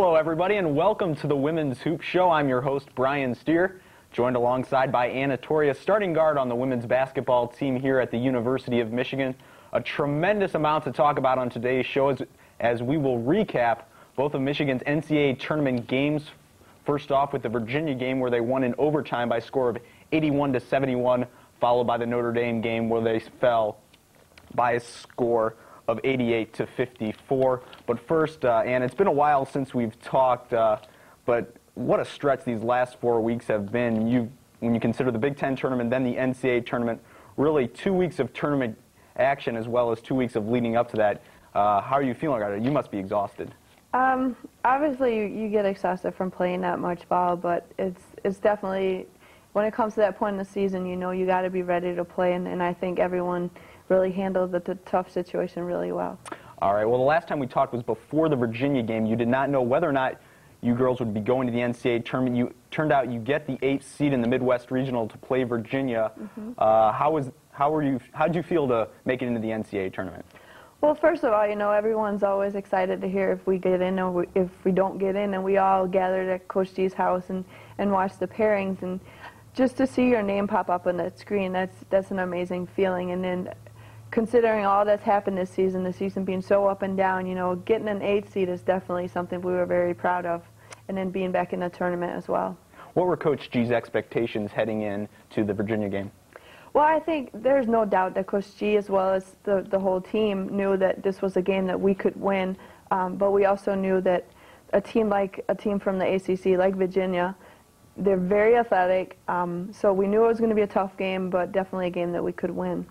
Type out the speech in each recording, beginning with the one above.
Hello everybody and welcome to the Women's Hoop Show. I'm your host Brian Steer, joined alongside by Anna Toria, starting guard on the women's basketball team here at the University of Michigan. A tremendous amount to talk about on today's show as we will recap both of Michigan's NCAA tournament games. First off with the Virginia game where they won in overtime by a score of 81-71, followed by the Notre Dame game where they fell by a score of 88-54. But first, Anna, it's been a while since we've talked, but what a stretch these last 4 weeks have been. When you consider the Big Ten tournament, then the NCAA tournament, really 2 weeks of tournament action as well as 2 weeks of leading up to that. How are you feeling about it? You must be exhausted. Obviously, you get exhausted from playing that much ball, but it's definitely, when it comes to that point in the season, you know you got to be ready to play, and I think everyone really handled the tough situation really well. All right, well, the last time we talked was before the Virginia game. You did not know whether or not you girls would be going to the NCAA tournament. Turned out you get the 8th seed in the Midwest Regional to play Virginia. Mm-hmm. How did you feel to make it into the NCAA tournament? Well, first of all, you know, everyone's always excited to hear if we get in or if we don't get in, and we all gathered at Coach G's house and watched the pairings, and just to see your name pop up on that screen, that's an amazing feeling. And then considering all that's happened this season, the season being so up and down, you know, getting an 8th seed is definitely something we were very proud of, and then being back in the tournament as well. What were Coach G's expectations heading in to the Virginia game? Well, I think there's no doubt that Coach G, as well as the whole team, knew that this was a game that we could win, but we also knew that a team from the ACC, like Virginia, they're very athletic, so we knew it was going to be a tough game, but definitely a game that we could win.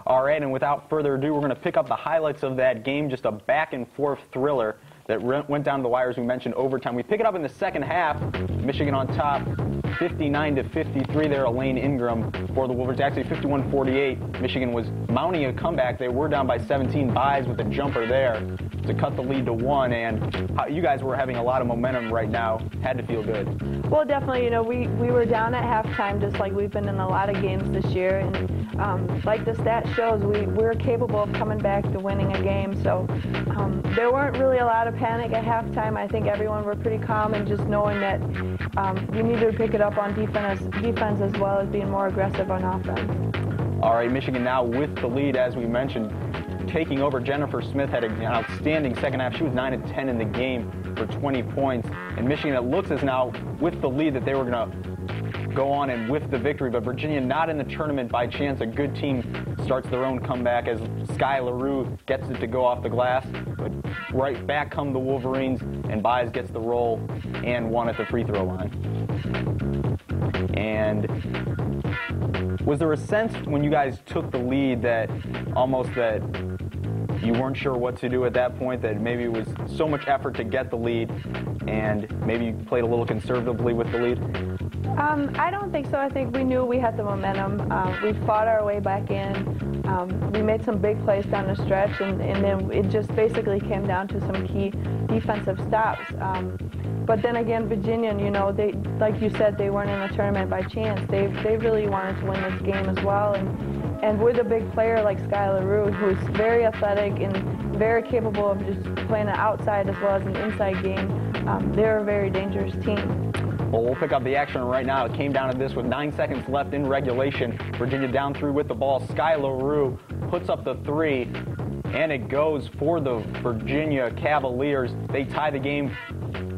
All right, and without further ado, we're going to pick up the highlights of that game, just a back-and-forth thriller that went down to the wire, as we mentioned, overtime. We pick it up in the second half. Michigan on top, 59-53 there, Elaine Ingram for the Wolverines. Actually, 51-48. Michigan was mounting a comeback. They were down by 17. Buys with a jumper there to cut the lead to 1. And you guys were having a lot of momentum right now. Had to feel good. Well, definitely. You know, we were down at halftime, just like we've been in a lot of games this year. And like the stat shows, we're capable of coming back to winning a game. So there weren't really a lot of panic at halftime. I think everyone were pretty calm and just knowing that we needed to pick it up on defense as well as being more aggressive on offense. All right, Michigan now with the lead, as we mentioned, taking over. Jennifer Smith had an outstanding second half. She was 9 of 10 in the game for 20 points. And Michigan, it looks as now with the lead that they were going to go on and whiff the victory. But Virginia not in the tournament by chance. A good team starts their own comeback as Sky LaRue gets it to go off the glass. But right back come the Wolverines, and Buys gets the roll and one at the free throw line. And was there a sense when you guys took the lead that almost that you weren't sure what to do at that point, that maybe it was so much effort to get the lead and maybe you played a little conservatively with the lead? I don't think so. I think we knew we had the momentum. We fought our way back in. We made some big plays down the stretch, and then it just basically came down to some key defensive stops. But then again, Virginia, you know, they, like you said, they weren't in the tournament by chance. They really wanted to win this game as well. And with a big player like Sky LaRue, who's very athletic and very capable of just playing an outside as well as an inside game, they're a very dangerous team. Well, we'll pick up the action right now. It came down to this with 9 seconds left in regulation. Virginia down 3 with the ball. Sky LaRue puts up the 3, and it goes for the Virginia Cavaliers. They tie the game.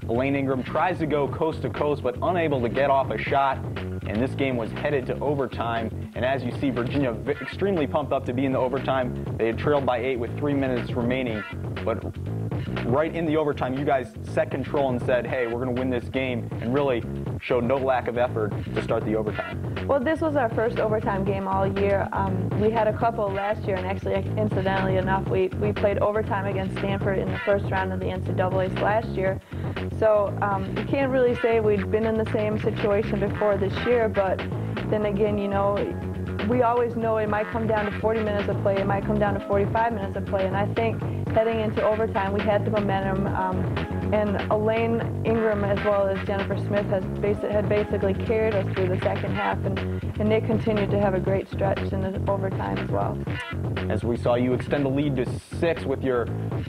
Elaine Ingram tries to go coast to coast, but unable to get off a shot. And this game was headed to overtime. And as you see, Virginia extremely pumped up to be in the overtime. They had trailed by 8 with 3 minutes remaining. But right in the overtime, you guys set control and said, hey, we're going to win this game, and really showed no lack of effort to start the overtime. Well, this was our first overtime game all year. We had a couple last year, and actually, incidentally enough, we played overtime against Stanford in the first round of the NCAAs last year. So you can't really say we'd been in the same situation before this year, but then again, you know, we always know it might come down to 40 minutes of play, it might come down to 45 minutes of play, and I think heading into overtime we had the momentum, and Elaine Ingram as well as Jennifer Smith had basically carried us through the second half, and they continued to have a great stretch in the overtime as well. As we saw you extend the lead to 6 with your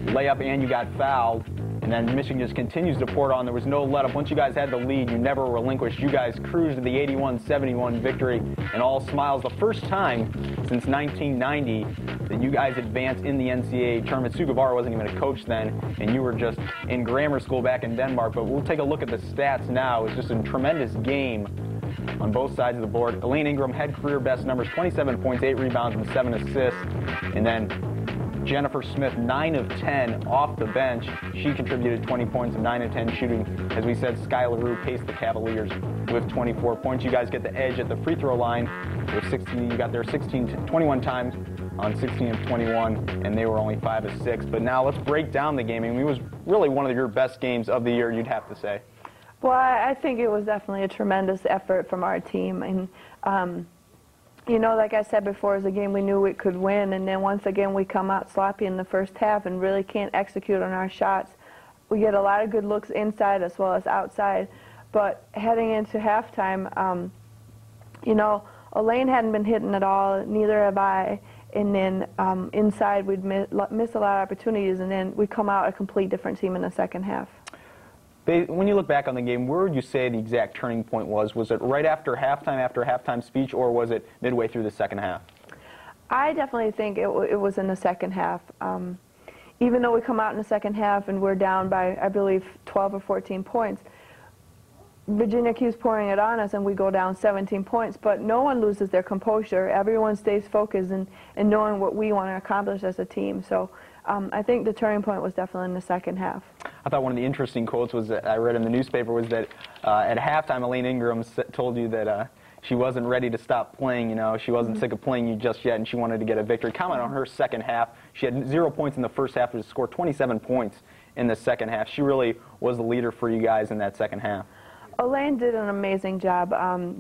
layup and you got fouled, And then Michigan just continues to pour it on. There was no let-up. Once you guys had the lead, you never relinquished. You guys cruised to the 81-71 victory, and all smiles. The first time since 1990 that you guys advanced in the NCAA tournament. Sugavara wasn't even a coach then, and you were just in grammar school back in Denmark. But we'll take a look at the stats now. It's just a tremendous game on both sides of the board. Elaine Ingram had career best numbers, 27 points, 8 rebounds, and 7 assists. And then Jennifer Smith, 9 of 10 off the bench. She contributed 20 points and 9 of 10 shooting. As we said, Sky LaRue paced the Cavaliers with 24 points. You guys get the edge at the free throw line with 16. You got there 21 times on 16 of 21, and they were only 5 of 6. But now let's break down the game. I mean, it was really one of your best games of the year, you'd have to say. Well, I think it was definitely a tremendous effort from our team. And you know, like I said before, it was a game we knew we could win, and then once again we come out sloppy in the first half and really can't execute on our shots. We get a lot of good looks inside as well as outside, but heading into halftime, you know, Elaine hadn't been hitting at all, neither have I, and then inside we'd miss a lot of opportunities, and then we come out a complete different team in the second half. When you look back on the game, where would you say the exact turning point was? Was it right after halftime speech, or was it midway through the second half? I definitely think it was in the second half. Even though we come out in the second half and we're down by, I believe, 12 or 14 points, Virginia keeps pouring it on us and we go down 17 points, but no one loses their composure. Everyone stays focused and knowing what we want to accomplish as a team. So I think the turning point was definitely in the second half. I thought one of the interesting quotes was that I read in the newspaper was that at halftime, Elaine Ingram told you that she wasn't ready to stop playing. You know, she wasn't sick of playing you just yet, and she wanted to get a victory. Comment on her second half. She had 0 points in the first half, but scored 27 points in the second half. She really was the leader for you guys in that second half. Elaine did an amazing job.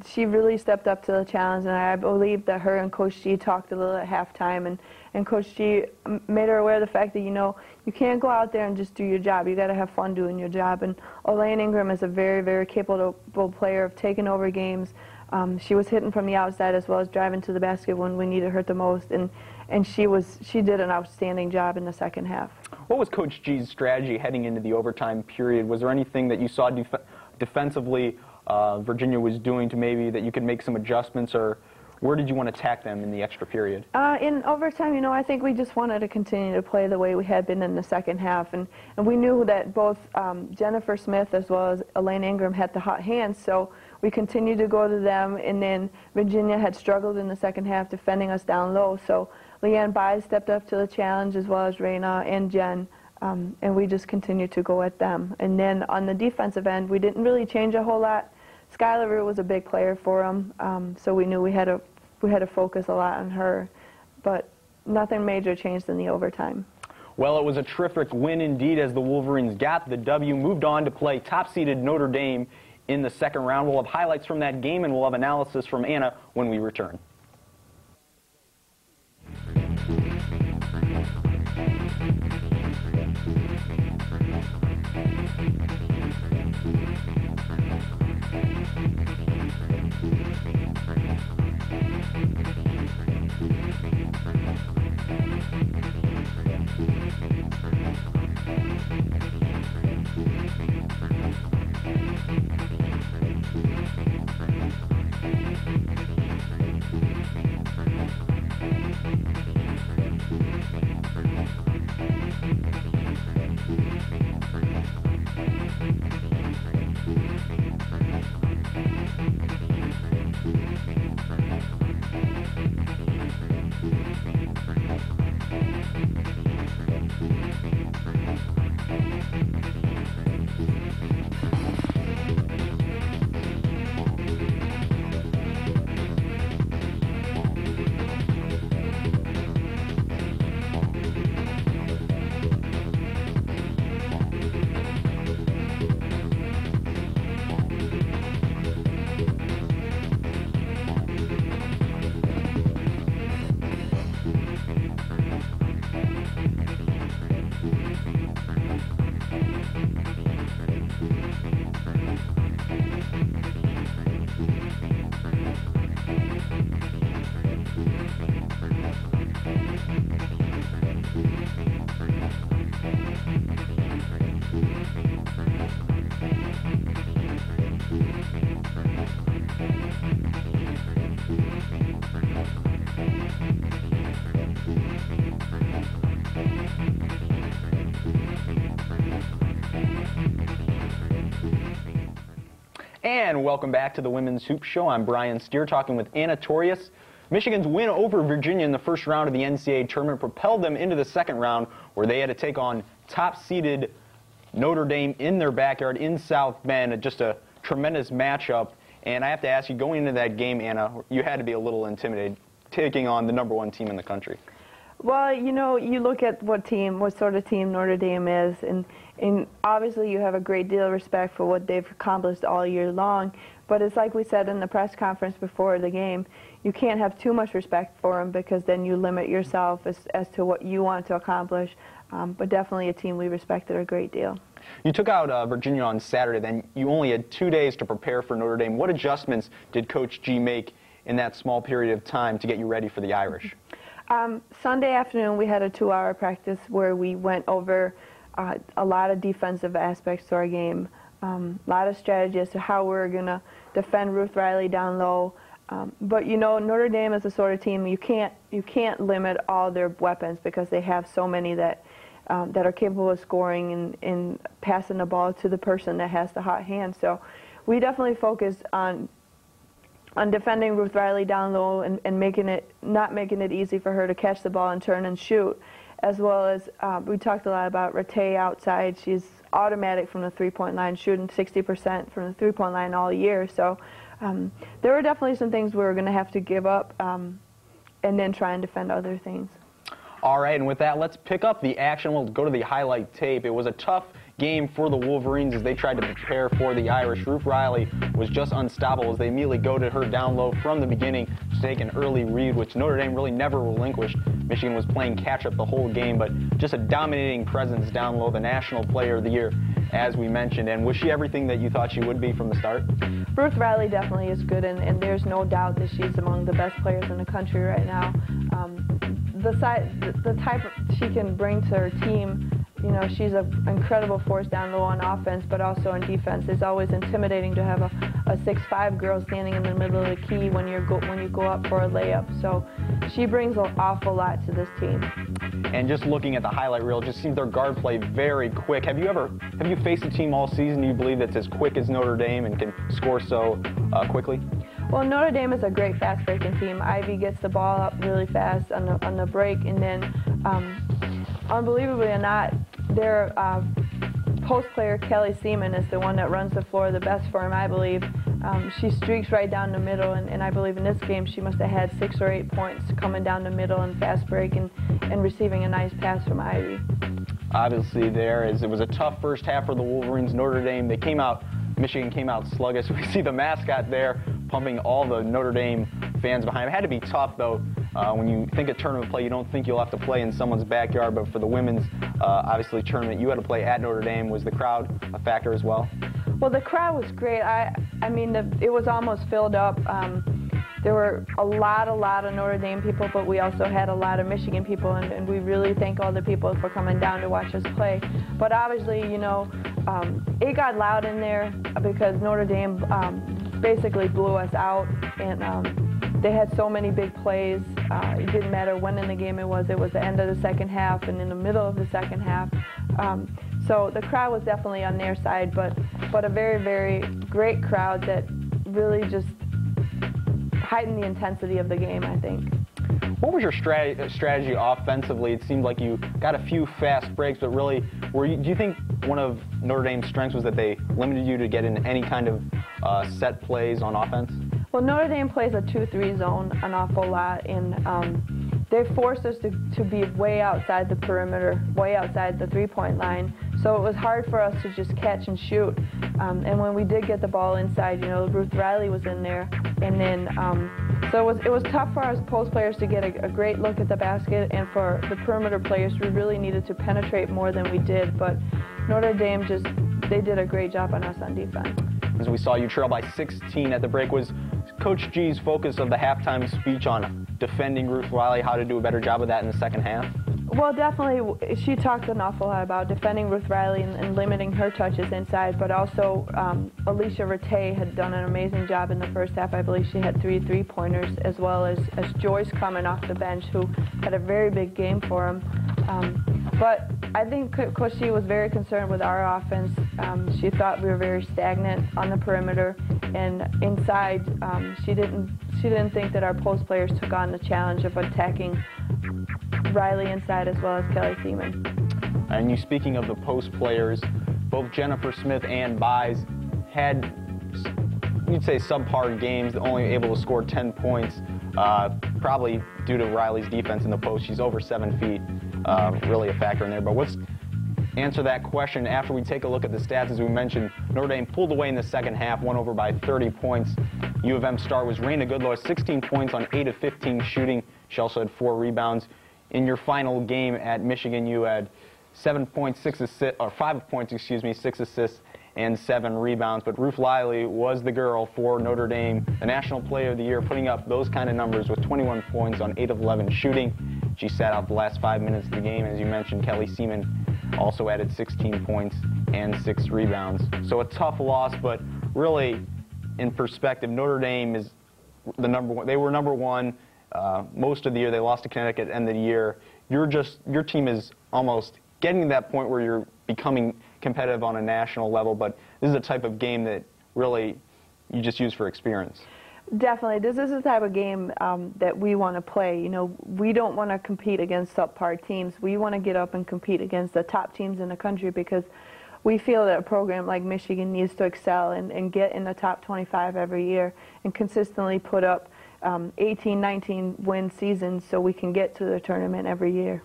She really stepped up to the challenge, and I believe that her and Coach G talked a little at halftime, and Coach G made her aware of the fact that, you know, you can't go out there and just do your job. You got to have fun doing your job. And Elaine Ingram is a very, very capable player of taking over games. She was hitting from the outside as well as driving to the basket when we needed her the most, and she did an outstanding job in the second half. What was Coach G's strategy heading into the overtime period? Was there anything that you saw defensively Virginia was doing to maybe that you could make some adjustments, or where did you want to attack them in the extra period? In overtime, you know, I think we just wanted to continue to play the way we had been in the second half, and we knew that both Jennifer Smith as well as Elaine Ingram had the hot hands, so we continued to go to them, and then Virginia had struggled in the second half defending us down low, so Leanne Baez stepped up to the challenge as well as Raina and Jen. And we just continued to go at them. And then on the defensive end, we didn't really change a whole lot. Sky LaRue was a big player for them, so we knew we had to focus a lot on her. But nothing major changed in the overtime. Well, it was a terrific win indeed as the Wolverines got the W, moved on to play top-seeded Notre Dame in the second round. We'll have highlights from that game, and we'll have analysis from Anna when we return. And welcome back to the Women's Hoop Show. I'm Brian Steer talking with Anna Torius. Michigan's win over Virginia in the first round of the NCAA tournament propelled them into the second round, where they had to take on top-seeded Notre Dame in their backyard in South Bend. Just a tremendous matchup. And I have to ask you, going into that game, Anna, you had to be a little intimidated taking on the #1 team in the country. Well, you know, you look at what sort of team Notre Dame is, and obviously you have a great deal of respect for what they've accomplished all year long, but it's like we said in the press conference before the game, you can't have too much respect for them because then you limit yourself as to what you want to accomplish, but definitely a team we respected a great deal. You took out Virginia on Saturday, then you only had 2 days to prepare for Notre Dame. What adjustments did Coach G make in that small period of time to get you ready for the Irish? Sunday afternoon we had a 2-hour practice where we went over a lot of defensive aspects to our game, a lot of strategy as to how we're going to defend Ruth Riley down low. But you know, Notre Dame is the sort of team you can't limit all their weapons because they have so many that are capable of scoring and passing the ball to the person that has the hot hand. So we definitely focused on defending Ruth Riley down low and not making it easy for her to catch the ball and turn and shoot, as well as we talked a lot about Rattay outside. She's automatic from the three-point line, shooting 60% from the three-point line all year. So there were definitely some things we were going to have to give up and then try and defend other things. All right, and with that, let's pick up the action. We'll go to the highlight tape. It was a tough game for the Wolverines as they tried to prepare for the Irish. Ruth Riley was just unstoppable as they immediately goaded her down low from the beginning to take an early read, which Notre Dame really never relinquished. Michigan was playing catch-up the whole game, but just a dominating presence down low, the National Player of the Year, as we mentioned. And was she everything that you thought she would be from the start? Ruth Riley definitely is good, and there's no doubt that she's among the best players in the country right now. The type she can bring to her team, you know, she's an incredible force down low on offense, but also on defense. It's always intimidating to have a 6'5" girl standing in the middle of the key when you go up for a layup. So she brings an awful lot to this team. And just looking at the highlight reel, it just seems their guard play very quick. Have you faced a team all season you believe that's as quick as Notre Dame and can score so quickly? Well, Notre Dame is a great fast-breaking team. Ivy gets the ball up really fast on the break, and then, unbelievably or not, their post player, Kelly Seaman, is the one that runs the floor the best for him, I believe. She streaks right down the middle, and I believe in this game she must have had 6 or 8 points coming down the middle and fast break and receiving a nice pass from Ivy. Obviously, it was a tough first half for the Wolverines. Notre Dame, Michigan came out sluggish. We see the mascot there pumping all the Notre Dame fans behind him. It had to be tough, though. When you think of tournament play, you don't think you'll have to play in someone's backyard, but for the women's, obviously, tournament, you had to play at Notre Dame. Was the crowd a factor as well? Well, the crowd was great. I mean, it was almost filled up. There were a lot of Notre Dame people, but we also had a lot of Michigan people, and we really thank all the people for coming down to watch us play. But obviously, you know, it got loud in there because Notre Dame basically blew us out, and they had so many big plays. It didn't matter when in the game it was the end of the second half and in the middle of the second half. So the crowd was definitely on their side, but a very, very great crowd that really just heightened the intensity of the game, I think. What was your strategy offensively? It seemed like you got a few fast breaks, but really, do you think one of Notre Dame's strengths was that they limited you to get in any kind of set plays on offense? Well, Notre Dame plays a 2-3 zone an awful lot, and they forced us to be way outside the perimeter, way outside the three-point line. So it was hard for us to just catch and shoot. And when we did get the ball inside, you know, Ruth Riley was in there, and then so it was tough for our post players to get a great look at the basket, and for the perimeter players, we really needed to penetrate more than we did. But Notre Dame they did a great job on us on defense. As we saw, you trail by 16 at the break. Was Coach G's focus of the halftime speech on defending Ruth Riley, how to do a better job of that in the second half? Well, definitely, she talked an awful lot about defending Ruth Riley and limiting her touches inside, but also Alicia Rattay had done an amazing job in the first half. I believe she had 3 three-pointers, as well as Joyce coming off the bench, who had a very big game for him. But I think Coach G was very concerned with our offense. She thought we were very stagnant on the perimeter, and inside, she didn't think that our post players took on the challenge of attacking Riley inside as well as Kelly Seaman. And you, speaking of the post players, both Jennifer Smith and Buys had, you'd say, subpar games, only able to score 10 points, probably due to Riley's defense in the post. She's over 7 feet, really a factor in there. But let's answer that question after we take a look at the stats. As we mentioned, Notre Dame pulled away in the second half, won over by 30 points. U of M star was Raina Goodlow, 16 points on 8 of 15 shooting. She also had 4 rebounds. In your final game at Michigan, you had 7 points, 6 assists, or 5 points, 6 assists, and 7 rebounds. But Ruth Riley was the girl for Notre Dame, the National Player of the Year, putting up those kind of numbers with 21 points on 8 of 11 shooting. She sat out the last 5 minutes of the game. As you mentioned, Kelly Seaman also added 16 points and 6 rebounds. So a tough loss, but really, in perspective, Notre Dame is the number one. They were number one most of the year. They lost to Connecticut at the end of the year. Your team is almost getting to that point where you're becoming competitive on a national level, but this is a type of game that really you just use for experience. Definitely. This is the type of game that we want to play. You know, we don't want to compete against subpar teams. We want to get up and compete against the top teams in the country, because we feel that a program like Michigan needs to excel and get in the top 25 every year and consistently put up 18, 19 win seasons so we can get to the tournament every year.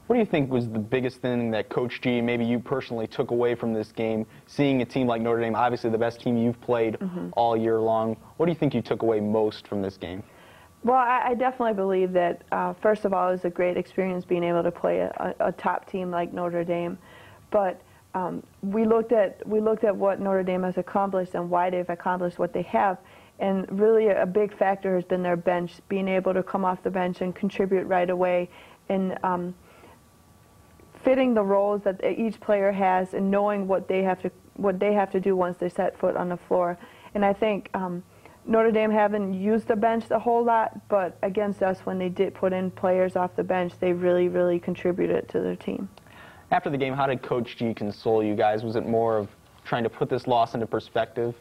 What do you think was the biggest thing that Coach G, maybe you personally, took away from this game, seeing a team like Notre Dame, obviously the best team you've played all year long? What do you think you took away most from this game? Well, I definitely believe that, first of all, it was a great experience being able to play a top team like Notre Dame. But we looked at what Notre Dame has accomplished and why they've accomplished what they have. And really a big factor has been their bench, being able to come off the bench and contribute right away, and fitting the roles that each player has and knowing what they have to do once they set foot on the floor. And I think Notre Dame haven't used the bench a whole lot, but against us, when they did put in players off the bench, they really, really contributed to their team. After the game, how did Coach G console you guys? Was it more of trying to put this loss into perspective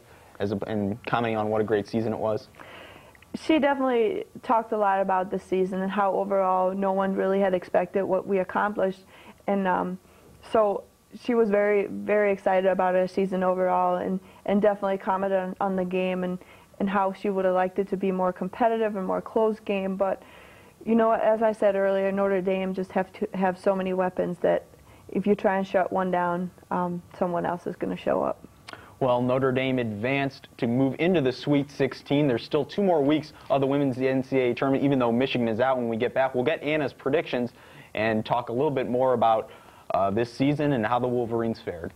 and commenting on what a great season it was? She definitely talked a lot about the season and how overall no one really had expected what we accomplished. And so she was very, very excited about our season overall, and definitely commented on the game and how she would have liked it to be more competitive and more close game. But, you know, as I said earlier, Notre Dame just have so many weapons that if you try and shut one down, someone else is going to show up. Well, Notre Dame advanced to move into the Sweet 16. There's still 2 more weeks of the women's NCAA tournament, even though Michigan is out. When we get back, we'll get Anna's predictions and talk a little bit more about this season and how the Wolverines fared.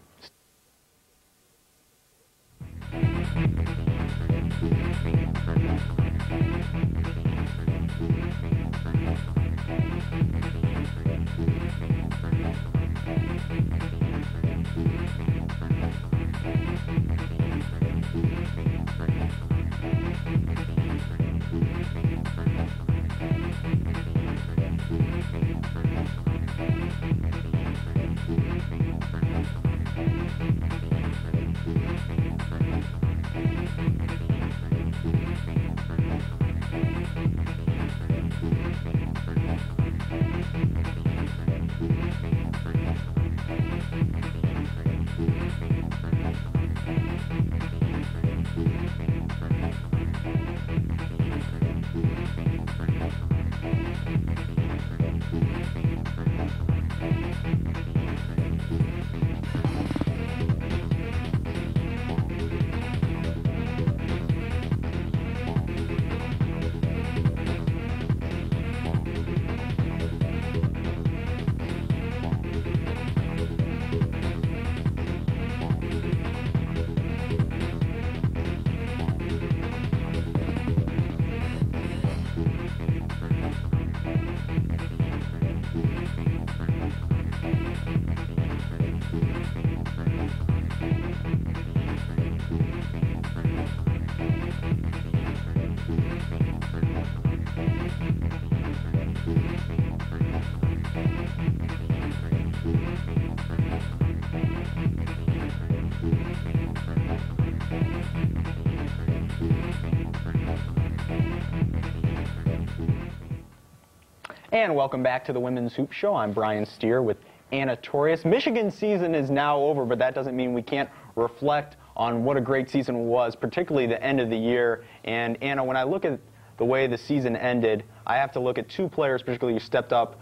And welcome back to the Women's Hoop Show. I'm Brian Steer with Anna Torius. Michigan's season is now over, but that doesn't mean we can't reflect on what a great season was, particularly the end of the year. And Anna, when I look at the way the season ended, I have to look at two players particularly who stepped up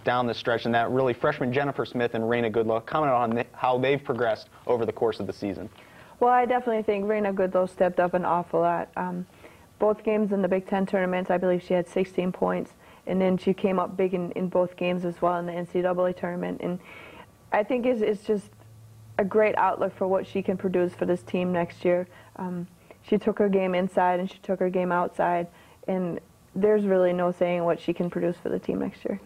down the stretch, and that really freshman Jennifer Smith and Raina Goodlow. Comment on how they've progressed over the course of the season. Well, I definitely think Raina Goodlow stepped up an awful lot. Both games in the Big Ten tournaments, I believe she had 16 points. And then she came up big in both games as well in the NCAA tournament. And I think it's just a great outlook for what she can produce for this team next year. She took her game inside and she took her game outside. And there's really no saying what she can produce for the team next year.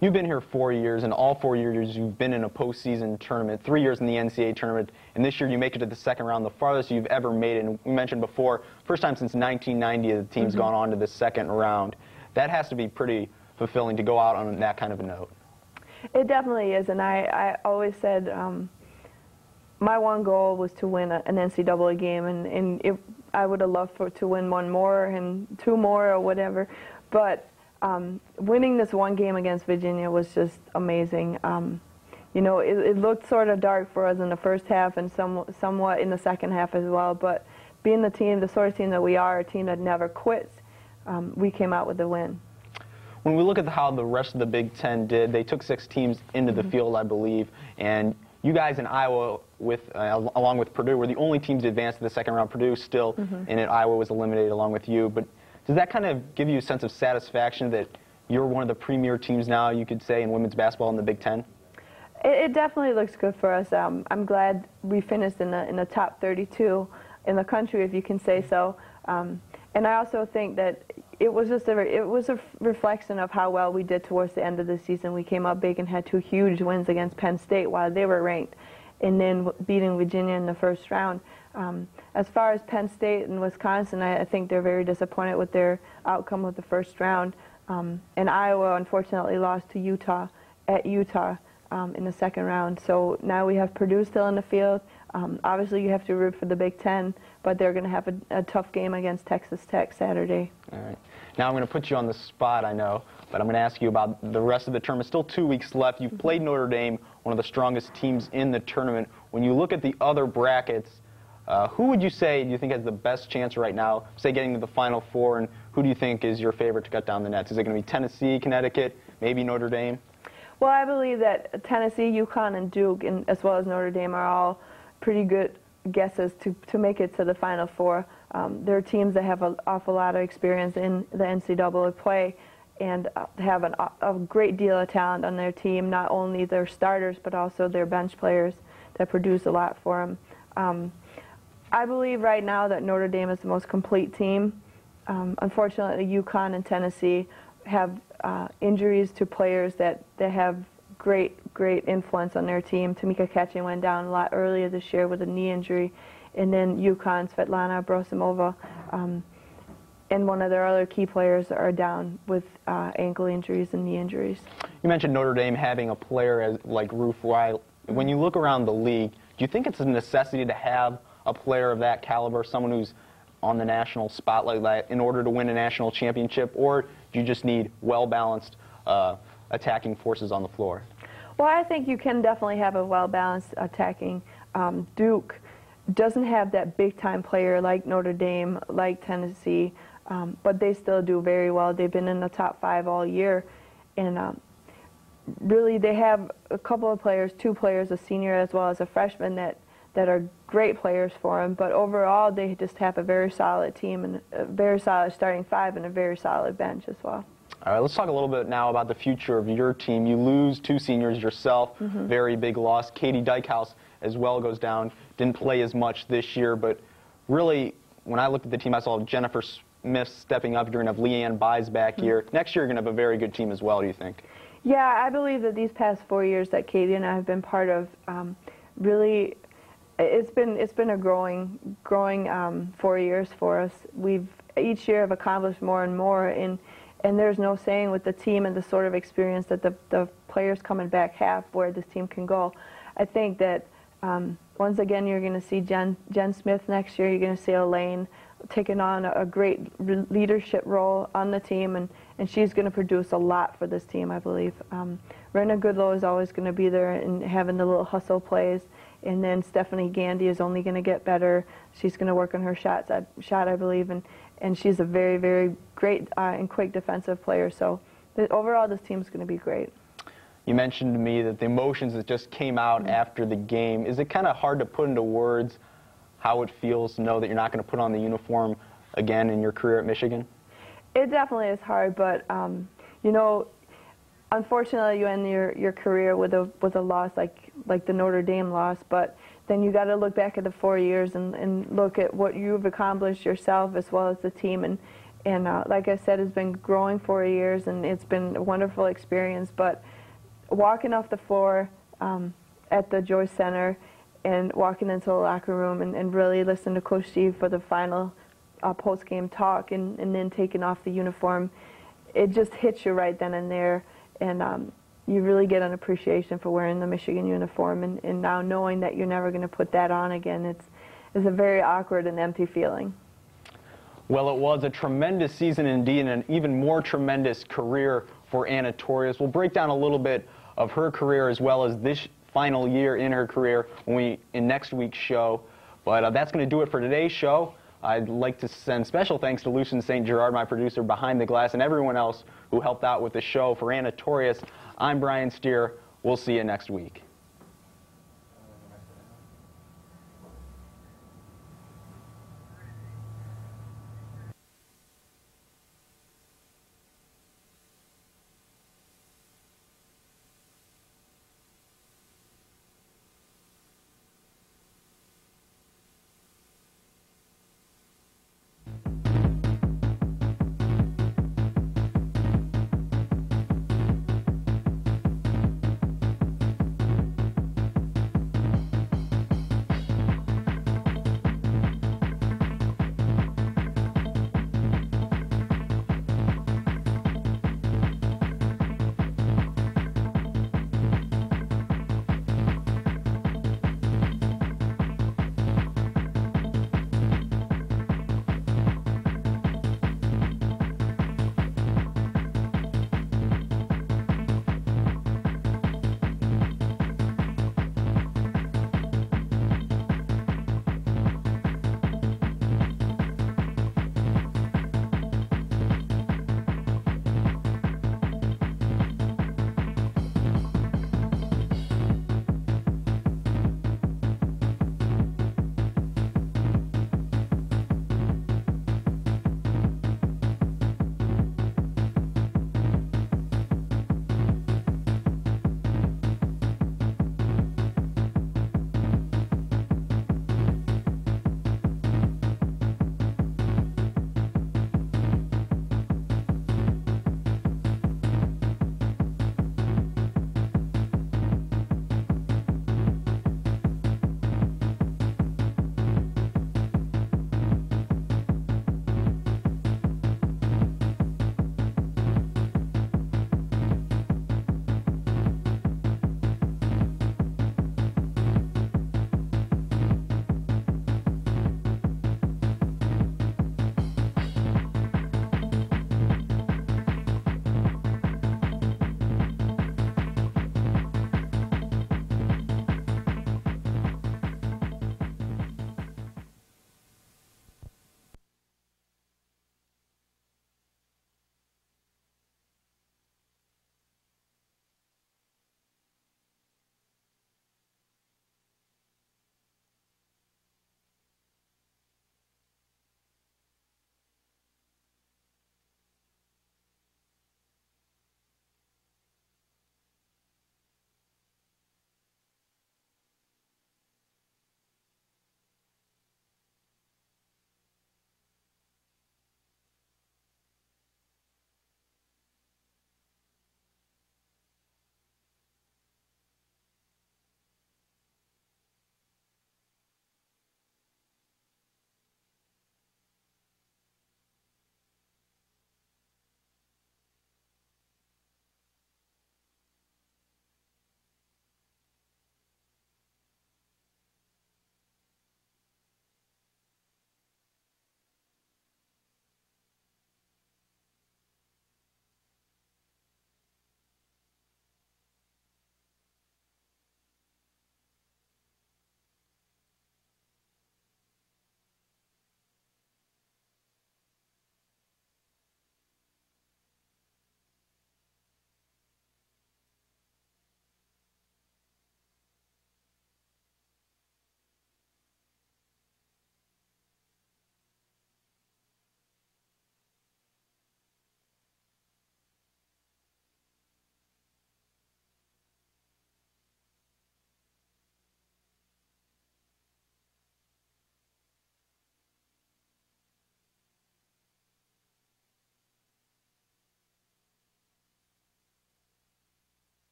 You've been here 4 years, and all 4 years you've been in a postseason tournament, 3 years in the NCAA tournament, and this year you make it to the second round, the farthest you've ever made it. And we mentioned before, first time since 1990 the team's gone on to the second round. That has to be pretty fulfilling to go out on that kind of a note. It definitely is, and I always said my one goal was to win an NCAA game, and I would have loved to win one more and two more or whatever, but winning this one game against Virginia was just amazing. You know, it looked sort of dark for us in the first half and somewhat in the second half as well, but being the sort of team that we are, a team that never quits, we came out with the win. When we look at how the rest of the Big Ten did, they took 6 teams into the field, I believe, and you guys in Iowa, along with Purdue, were the only teams to advance to the second round. Purdue still in it. Iowa was eliminated along with you. But does that kind of give you a sense of satisfaction that you're one of the premier teams now, you could say, in women's basketball in the Big Ten? It definitely looks good for us. I'm glad we finished in the top 32 in the country, if you can say so. And I also think that it was a reflection of how well we did towards the end of the season. We came up big and had 2 huge wins against Penn State while they were ranked, and then beating Virginia in the first round. As far as Penn State and Wisconsin, I think they're very disappointed with their outcome with the first round. And Iowa, unfortunately, lost to Utah at Utah in the second round. So now we have Purdue still in the field. Obviously, you have to root for the Big Ten, but they're going to have a tough game against Texas Tech Saturday. All right. Now I'm going to put you on the spot, I know, but I'm going to ask you about the rest of the tournament. Still 2 weeks left. You've played Notre Dame, one of the strongest teams in the tournament. When you look at the other brackets, who would you say do you think has the best chance right now, say getting to the Final Four, and who do you think is your favorite to cut down the nets? Is it going to be Tennessee, Connecticut, maybe Notre Dame? Well, I believe that Tennessee, UConn, and Duke, as well as Notre Dame, are all pretty good guesses to make it to the Final Four. They're teams that have an awful lot of experience in the NCAA play and have a great deal of talent on their team, not only their starters but also their bench players that produce a lot for them. I believe right now that Notre Dame is the most complete team. Unfortunately, UConn and Tennessee have injuries to players that have great influence on their team. Tamika Catching went down a lot earlier this year with a knee injury, and then UConn, Svetlana Brosimova, and one of their other key players are down with ankle injuries and knee injuries. You mentioned Notre Dame having a player like Ruth Riley. When you look around the league, do you think it's a necessity to have a player of that caliber, someone who's on the national spotlight in order to win a national championship, or do you just need well-balanced attacking forces on the floor? Well, I think you can definitely have a well-balanced attacking. Duke doesn't have that big-time player like Notre Dame, like Tennessee, but they still do very well. They've been in the top 5 all year, and really they have a couple of players, 2 players, a senior as well as a freshman, that are great players for them. But overall, they just have a very solid team and a very solid starting 5 and a very solid bench as well. All right, let's talk a little bit now about the future of your team. You lose 2 seniors yourself, very big loss. Katie Dykehouse as well goes down, didn't play as much this year, but really, when I looked at the team, I saw Jennifer Smith stepping up. You're going to have Leanne Buys back here. Next year, you're going to have a very good team as well, do you think? Yeah, I believe that these past 4 years that Katie and I have been part of, really, it's been a growing 4 years for us. We've each year have accomplished more and more, and there's no saying with the team and the sort of experience that the players coming back have where this team can go. I think that once again you're going to see Jen Smith next year. You're going to see Elaine taken on a great leadership role on the team, and she's going to produce a lot for this team, I believe. Rena Goodlow is always going to be there and having the little hustle plays, and then Stephanie Gandy is only going to get better. She's going to work on her shot, I believe, and she's a very, very great and quick defensive player. So overall, this team's going to be great. You mentioned to me that the emotions that just came out after the game, is it kind of hard to put into words how it feels to know that you're not going to put on the uniform again in your career at Michigan? It definitely is hard, but you know, unfortunately, you end your career with a loss like the Notre Dame loss. But then you got to look back at the 4 years and look at what you've accomplished yourself as well as the team. And like I said, it's been growing 4 years, and it's been a wonderful experience. But walking off the floor at the Joyce Center and walking into the locker room and really listening to Coach Steve for the final post-game talk and then taking off the uniform, it just hits you right then and there. And you really get an appreciation for wearing the Michigan uniform. And now knowing that you're never going to put that on again, it's a very awkward and empty feeling. Well, it was a tremendous season indeed, and an even more tremendous career for Anna Torres. We'll break down a little bit of her career as well as this final year in her career in next week's show. But that's going to do it for today's show. I'd like to send special thanks to Lucian St. Gerard, my producer behind the glass, and everyone else who helped out with the show. For Anna Torres, I'm Brian Steer. We'll see you next week.